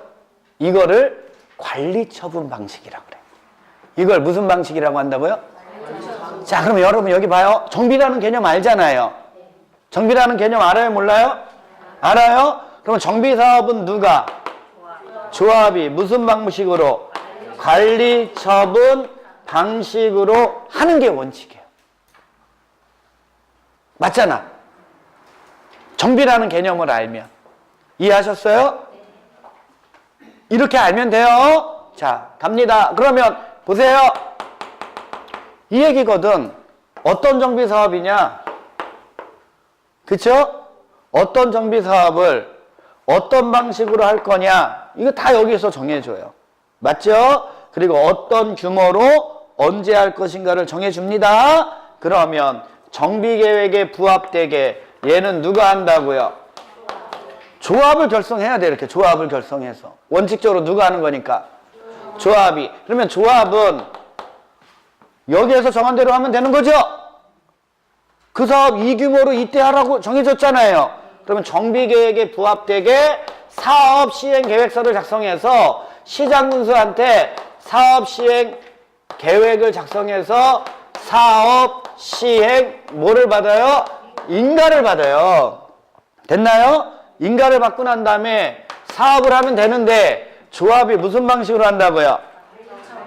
이거를 관리처분 방식이라고 그래요. 이걸 무슨 방식이라고 한다고요? 자, 그럼 여러분 여기 봐요. 정비라는 개념 알잖아요. 정비라는 개념 알아요? 몰라요? 알아요? 그럼 정비사업은 누가? 조합이 무슨 방식으로? 관리처분 방식으로 하는 게 원칙이에요. 맞잖아. 정비라는 개념을 알면. 이해하셨어요? 이렇게 알면 돼요. 자, 갑니다. 그러면 보세요. 이 얘기거든. 어떤 정비 사업이냐? 그쵸? 어떤 정비 사업을 어떤 방식으로 할 거냐? 이거 다 여기서 정해줘요. 맞죠? 그리고 어떤 규모로 언제 할 것인가를 정해줍니다. 그러면 정비계획에 부합되게 얘는 누가 한다고요? 조합을 결성해야 돼. 이렇게 조합을 결성해서. 원칙적으로 누가 하는 거니까? 조합이. 그러면 조합은 여기에서 정한 대로 하면 되는 거죠? 그 사업 이 규모로 이때 하라고 정해졌잖아요. 그러면 정비계획에 부합되게 사업 시행 계획서를 작성해서 시장군수한테 사업 시행 계획을 작성해서 사업 시행 뭐를 받아요? 인가를 받아요. 됐나요? 인가를 받고 난 다음에 사업을 하면 되는데 조합이 무슨 방식으로 한다고요?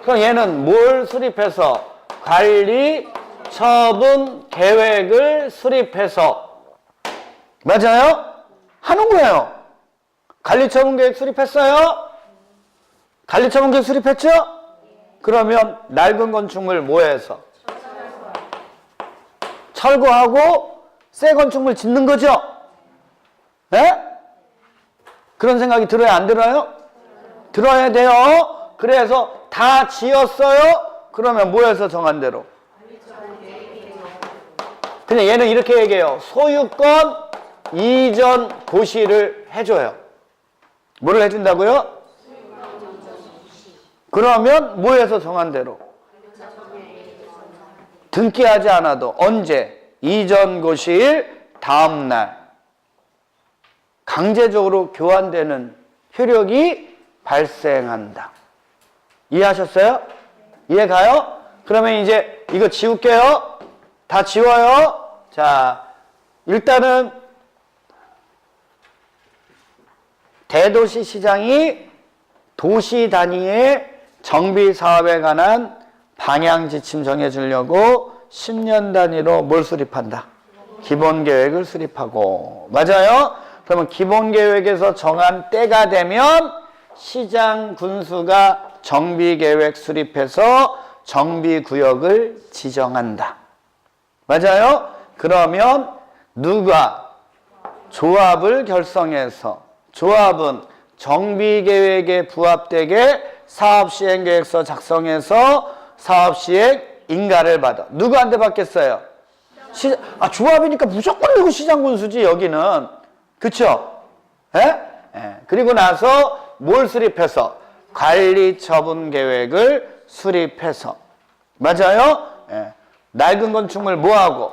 그럼 얘는 뭘 수립해서? 관리 처분 계획을 수립해서 맞아요? 하는 거예요. 관리 처분 계획 수립했어요? 관리 처분 계획 수립했죠? 그러면 낡은 건축물 뭐 해서? 철거하고 새 건축물 짓는 거죠? 네? 그런 생각이 들어요? 안 들어요? 들어야 돼요. 그래서 다 지었어요? 그러면 뭐 해서 정한 대로? 근데 얘는 이렇게 얘기해요. 소유권 이전 고시를 해줘요. 뭐를 해준다고요? 그러면 뭐 해서 정한 대로? 등기하지 않아도 언제? 이전 고시일 다음날 강제적으로 교환되는 효력이 발생한다. 이해하셨어요? 이해가요? 그러면 이제 이거 지울게요. 다 지워요. 자, 일단은 대도시 시장이 도시 단위의 정비 사업에 관한 방향 지침 정해주려고 10년 단위로 뭘 수립한다? 기본 계획을 수립하고. 맞아요? 그러면 기본 계획에서 정한 때가 되면 시장 군수가 정비 계획 수립해서 정비 구역을 지정한다. 맞아요? 그러면 누가 조합을 결성해서 조합은 정비계획에 부합되게 사업시행계획서 작성해서 사업시행 인가를 받아. 누구한테 받겠어요? 조합이니까 무조건 누구 시장군수지 여기는. 그쵸? 예? 예. 그리고 나서 뭘 수립해서? 관리처분계획을 수립해서. 맞아요? 예. 낡은 건축물 뭐하고?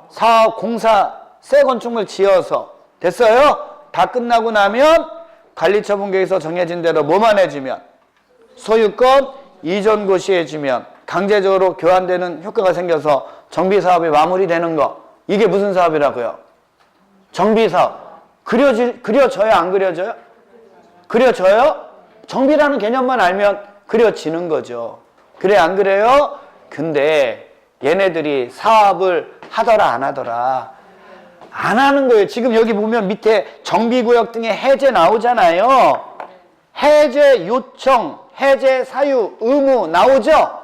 사업, 공사, 새 건축물 지어서. 됐어요? 다 끝나고 나면 관리처분계획에서 정해진 대로 뭐만 해주면? 소유권 이전 고시해주면 강제적으로 교환되는 효과가 생겨서 정비사업이 마무리되는 거. 이게 무슨 사업이라고요? 정비사업. 그려져요? 안 그려져요? 그려져요? 정비라는 개념만 알면 그려지는 거죠. 그래 안 그래요? 근데 얘네들이 사업을 하더라 안 하더라? 안 하는 거예요. 지금 여기 보면 밑에 정비구역 등의 해제 나오잖아요. 해제 요청, 해제 사유, 의무 나오죠?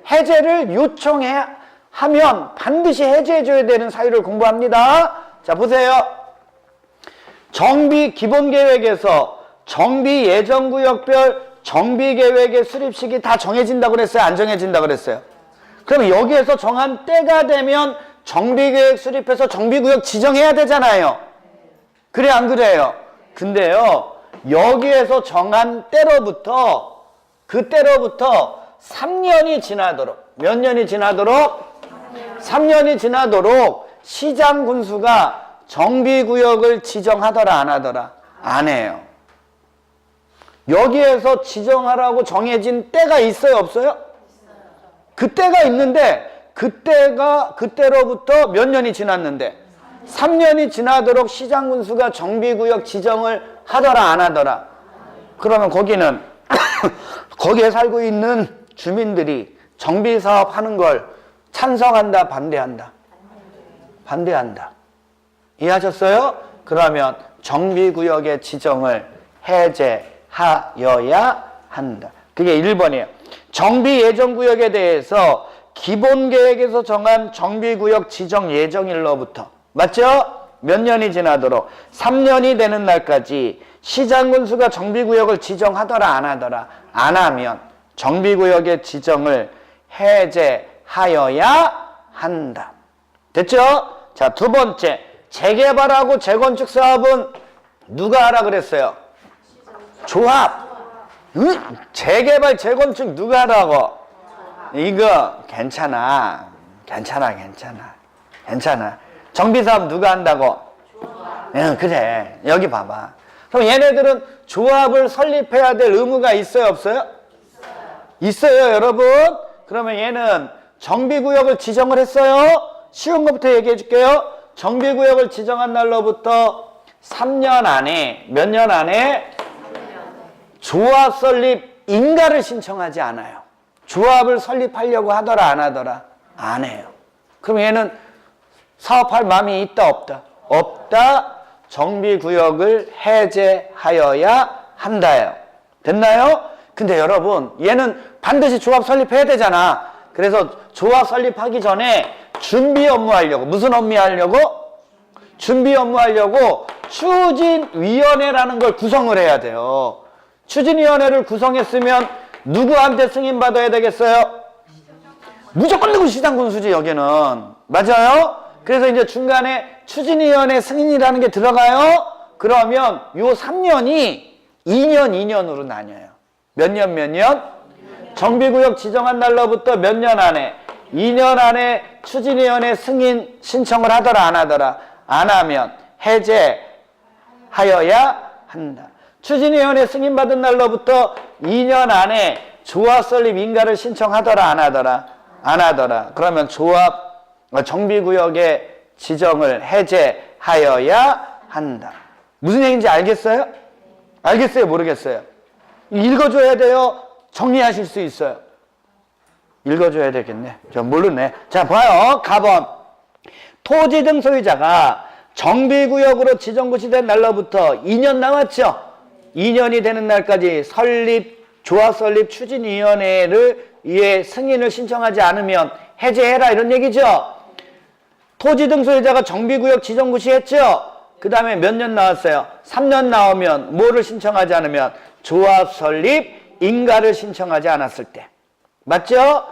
해제를 요청해 하면 반드시 해제해줘야 되는 사유를 공부합니다. 자, 보세요. 정비 기본계획에서 정비 예정구역별 정비계획의 수립식이 다 정해진다고 그랬어요? 안 정해진다고 그랬어요? 그러면 여기에서 정한 때가 되면 정비계획 수립해서 정비구역 지정해야 되잖아요. 그래 안 그래요? 근데요, 여기에서 정한 때로부터 그때로부터 3년이 지나도록, 몇 년이 지나도록? 3년이 지나도록 시장 군수가 정비구역을 지정하더라 안 하더라? 안 해요. 여기에서 지정하라고 정해진 때가 있어요 없어요? 그때가 있는데 그때로부터 몇 년이 지났는데 3년이 지나도록 시장 군수가 정비구역 지정을 하더라 안 하더라? 그러면 거기는 거기에 살고 있는 주민들이 정비사업 하는 걸 찬성한다 반대한다? 반대한다. 이해하셨어요? 그러면 정비구역의 지정을 해제하여야 한다. 그게 1번이에요. 정비예정구역에 대해서 기본계획에서 정한 정비구역 지정 예정일로부터 맞죠? 몇 년이 지나도록 3년이 되는 날까지 시장군수가 정비구역을 지정하더라 안 하더라 안 하면 정비구역의 지정을 해제하여야 한다. 됐죠? 자, 두 번째 재개발하고 재건축 사업은 누가 하라 그랬어요? 조합. 재개발 재건축 누가 하라고? 이거 괜찮아. 정비사업 누가 한다고? 응, 그래. 여기 봐봐. 그럼 얘네들은 조합을 설립해야 될 의무가 있어요, 없어요? 있어요, 여러분. 그러면 얘는 정비구역을 지정을 했어요. 쉬운 것부터 얘기해 줄게요. 정비구역을 지정한 날로부터 3년 안에, 몇 년 안에? 조합 설립 인가를 신청하지 않아요. 조합을 설립하려고 하더라 안 하더라? 안 해요. 그럼 얘는 사업할 마음이 있다 없다? 없다. 정비구역을 해제하여야 한다요. 됐나요? 근데 여러분 얘는 반드시 조합 설립해야 되잖아. 그래서 조합 설립하기 전에 준비 업무 하려고 무슨 업무 하려고? 준비 업무 하려고 추진위원회라는 걸 구성을 해야 돼요. 추진위원회를 구성했으면 누구한테 승인받아야 되겠어요? 무조건 누구 시장군수지 여기는. 맞아요? 그래서 이제 중간에 추진위원회 승인이라는 게 들어가요. 그러면 요 3년이 2년으로 나뉘어요. 몇 년? 정비구역 지정한 날로부터 몇 년 안에? 2년 안에 추진위원회 승인 신청을 하더라 안 하더라? 안 하면 해제하여야 한다. 추진위원회 승인받은 날로부터 2년 안에 조합 설립 인가를 신청하더라 안 하더라? 안 하더라. 그러면 정비구역의 지정을 해제하여야 한다. 무슨 얘기인지 알겠어요? 알겠어요? 모르겠어요? 읽어줘야 돼요? 정리하실 수 있어요? 읽어줘야 되겠네. 저 모르네. 자, 봐요. 가번. 토지 등 소유자가 정비구역으로 지정고시 된 날로부터 2년 남았죠? 2년이 되는 날까지 조합 설립 추진위원회를 위해 승인을 신청하지 않으면 해제해라 이런 얘기죠. 토지 등 소유자가 정비구역 지정고시 했죠. 그 다음에 몇 년 나왔어요? 3년 나오면 뭐를 신청하지 않으면 조합 설립 인가를 신청하지 않았을 때. 맞죠?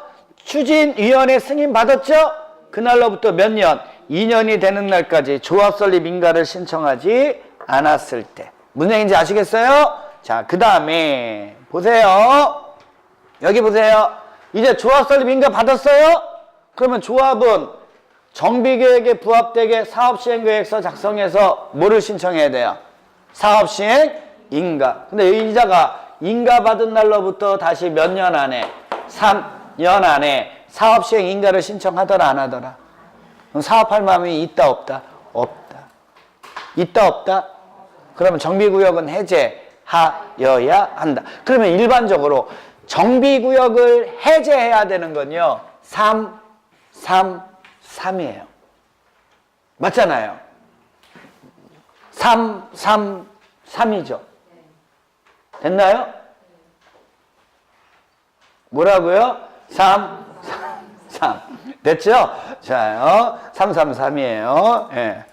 추진위원회 승인 받았죠? 그날로부터 몇 년? 2년이 되는 날까지 조합 설립 인가를 신청하지 않았을 때. 무슨 얘기인지 아시겠어요? 자, 그 다음에 보세요. 여기 보세요. 이제 조합 설립 인가 받았어요? 그러면 조합은 정비계획에 부합되게 사업시행계획서 작성해서 뭐를 신청해야 돼요? 사업시행 인가. 근데 이자가 인가 받은 날로부터 다시 몇 년 안에? 3년 안에 사업시행 인가를 신청하더라 안 하더라? 그럼 사업할 마음이 있다 없다? 없다. 있다 없다? 그러면 정비구역은 해제하여야 한다. 그러면 일반적으로 정비구역을 해제해야 되는 건요 3이에요. 맞잖아요. 3이죠. 됐나요? 뭐라고요? 3. 됐죠? 자, 333이에요. 예.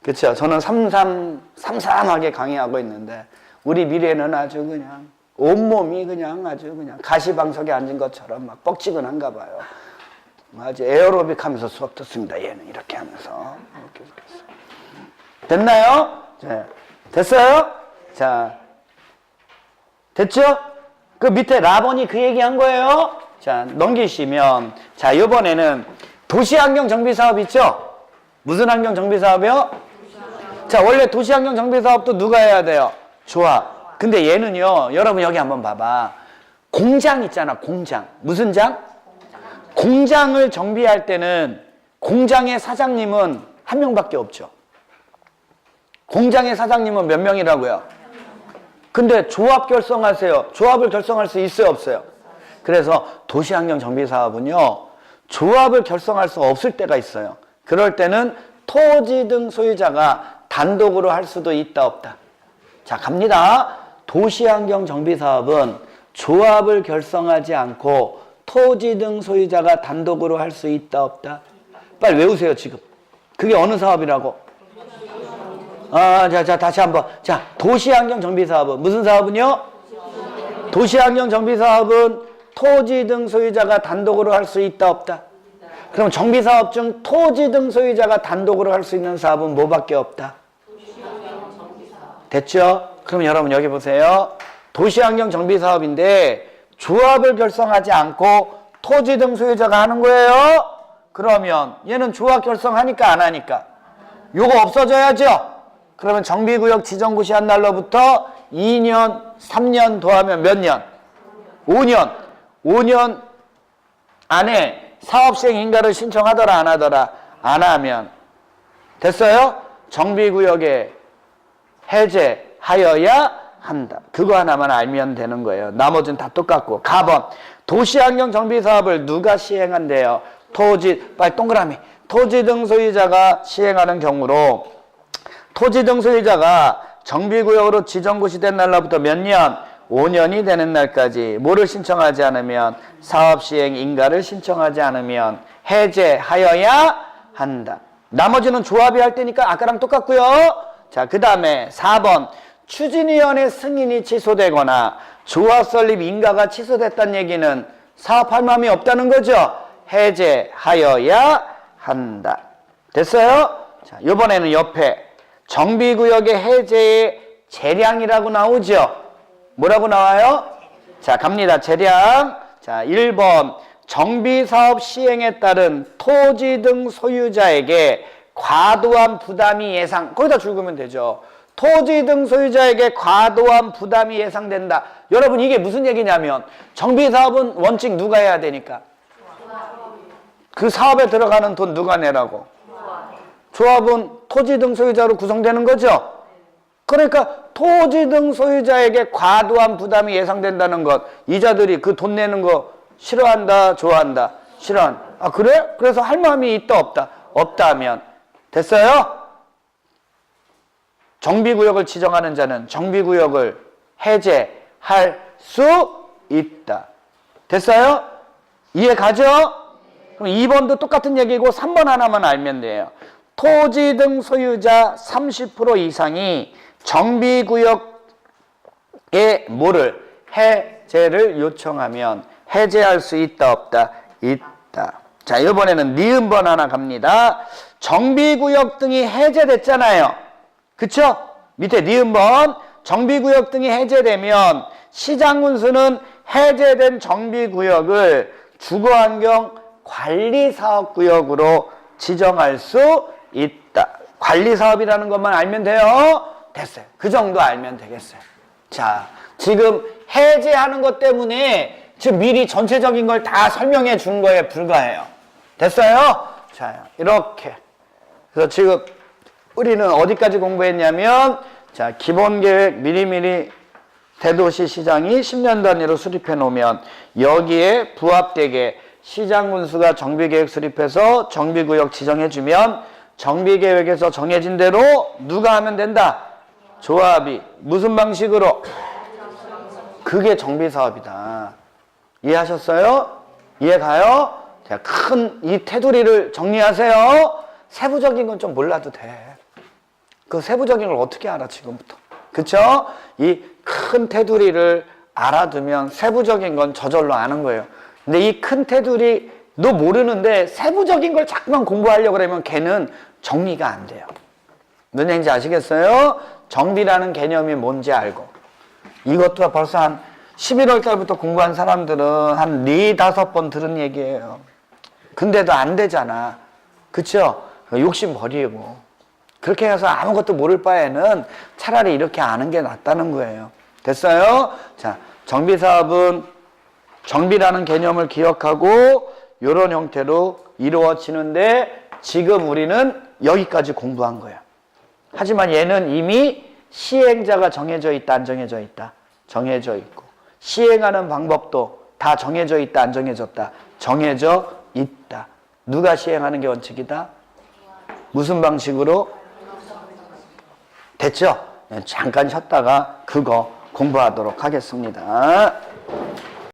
그쵸? 저는 33하게 강의하고 있는데, 우리 미래는 아주 그냥, 온몸이 그냥 아주 그냥 가시방석에 앉은 것처럼 막 뻑지근한가 봐요. 아주 에어로빅 하면서 수업 듣습니다. 얘는 이렇게 하면서. 이렇게. 됐나요? 자, 됐어요? 자, 됐죠? 그 밑에 라본이 그 얘기 한 거예요. 자, 넘기시면. 자, 이번에는 도시환경정비사업 있죠? 무슨 환경정비사업이요? 자, 원래 도시환경정비사업도 누가 해야 돼요? 조합. 근데 얘는요, 여러분 여기 한번 봐봐. 공장 있잖아, 공장. 무슨 장? 공장을 정비할 때는 공장의 사장님은 한 명밖에 없죠. 공장의 사장님은 몇 명이라고요? 근데 조합 결성하세요. 조합을 결성할 수 있어요, 없어요? 그래서 도시환경정비사업은요, 조합을 결성할 수 없을 때가 있어요. 그럴 때는 토지 등 소유자가 단독으로 할 수도 있다, 없다. 자, 갑니다. 도시환경정비사업은 조합을 결성하지 않고 토지 등 소유자가 단독으로 할 수 있다 없다? 빨리 외우세요 지금. 그게 어느 사업이라고? 자, 다시 한번. 자, 도시환경 정비 사업은 무슨 사업은요? 도시환경 정비 사업은 토지 등 소유자가 단독으로 할 수 있다 없다? 그럼 정비 사업 중 토지 등 소유자가 단독으로 할 수 있는 사업은 뭐밖에 없다? 됐죠? 그럼 여러분 여기 보세요. 도시환경 정비 사업인데 조합을 결성하지 않고 토지 등 소유자가 하는 거예요. 그러면 얘는 조합 결성하니까 안 하니까 요거 없어져야죠. 그러면 정비구역 지정 고시한 날로부터 2년, 3년 더하면 몇 년? 5년. 5년 안에 사업시행 인가를 신청하더라 안 하더라? 안 하면 됐어요? 정비구역에 해제하여야 한다. 그거 하나만 알면 되는 거예요. 나머지는 다 똑같고. 가번. 도시환경 정비 사업을 누가 시행한대요? 토지, 빨리 동그라미. 토지 등 소유자가 시행하는 경우로 토지 등 소유자가 정비구역으로 지정고시된 날로부터 몇 년? 5년이 되는 날까지 뭐를 신청하지 않으면 사업시행 인가를 신청하지 않으면 해제하여야 한다. 나머지는 조합이 할 때니까 아까랑 똑같고요. 자, 그 다음에 4번. 추진위원회 승인이 취소되거나 조합 설립 인가가 취소됐다는 얘기는 사업할 마음이 없다는 거죠. 해제하여야 한다. 됐어요? 자, 이번에는 옆에 정비구역의 해제의 재량이라고 나오죠. 뭐라고 나와요? 자, 갑니다. 재량. 자, 1번. 정비사업 시행에 따른 토지 등 소유자에게 과도한 부담이 예상. 거기다 줄이면 되죠. 토지 등 소유자에게 과도한 부담이 예상된다. 여러분 이게 무슨 얘기냐면 정비사업은 원칙 누가 해야 되니까? 그 사업에 들어가는 돈 누가 내라고? 조합은 토지 등 소유자로 구성되는 거죠. 그러니까 토지 등 소유자에게 과도한 부담이 예상된다는 것, 이자들이 그 돈 내는 거 싫어한다, 좋아한다? 싫어한다. 아, 그래? 그래서 할 마음이 있다, 없다? 없다 하면 됐어요? 정비구역을 지정하는 자는 정비구역을 해제할 수 있다. 됐어요? 이해 가죠? 그럼 2번도 똑같은 얘기고 3번 하나만 알면 돼요. 토지 등 소유자 30% 이상이 정비구역에 뭐를? 해제를 요청하면 해제할 수 있다, 없다? 있다. 자, 이번에는 니은번 하나 갑니다. 정비구역 등이 해제됐잖아요. 그쵸? 밑에 니은번. 정비구역 등이 해제되면 시장군수는 해제된 정비구역을 주거환경 관리사업구역으로 지정할 수 있다. 관리사업이라는 것만 알면 돼요. 됐어요. 그 정도 알면 되겠어요. 자, 지금 해제하는 것 때문에 지금 미리 전체적인 걸 다 설명해 준 거에 불과해요. 됐어요? 자, 이렇게. 그래서 지금 우리는 어디까지 공부했냐면, 자, 기본계획 미리미리 대도시 시장이 10년 단위로 수립해 놓으면 여기에 부합되게 시장군수가 정비계획 수립해서 정비구역 지정해 주면 정비계획에서 정해진 대로 누가 하면 된다? 조합이. 무슨 방식으로? 그게 정비사업이다. 이해하셨어요? 이해가요? 자, 큰 이 테두리를 정리하세요. 세부적인 건 좀 몰라도 돼. 그 세부적인 걸 어떻게 알아 지금부터? 그쵸? 이 큰 테두리를 알아두면 세부적인 건 저절로 아는 거예요. 근데 이 큰 테두리 너 모르는데 세부적인 걸 자꾸만 공부하려고 그러면 걔는 정리가 안 돼요. 무슨 얘기인지 아시겠어요? 정비라는 개념이 뭔지 알고. 이것도 벌써 한 11월 달부터 공부한 사람들은 한 4, 5번 들은 얘기예요. 근데도 안 되잖아. 그쵸? 욕심 버리고. 그렇게 해서 아무것도 모를 바에는 차라리 이렇게 아는 게 낫다는 거예요. 됐어요? 자, 정비사업은 정비라는 개념을 기억하고 이런 형태로 이루어지는데 지금 우리는 여기까지 공부한 거야. 하지만 얘는 이미 시행자가 정해져 있다, 안 정해져 있다? 정해져 있고 시행하는 방법도 다 정해져 있다, 안 정해졌다? 정해져 있다. 누가 시행하는 게 원칙이다? 무슨 방식으로? 됐죠? 잠깐 쉬었다가 그거 공부하도록 하겠습니다.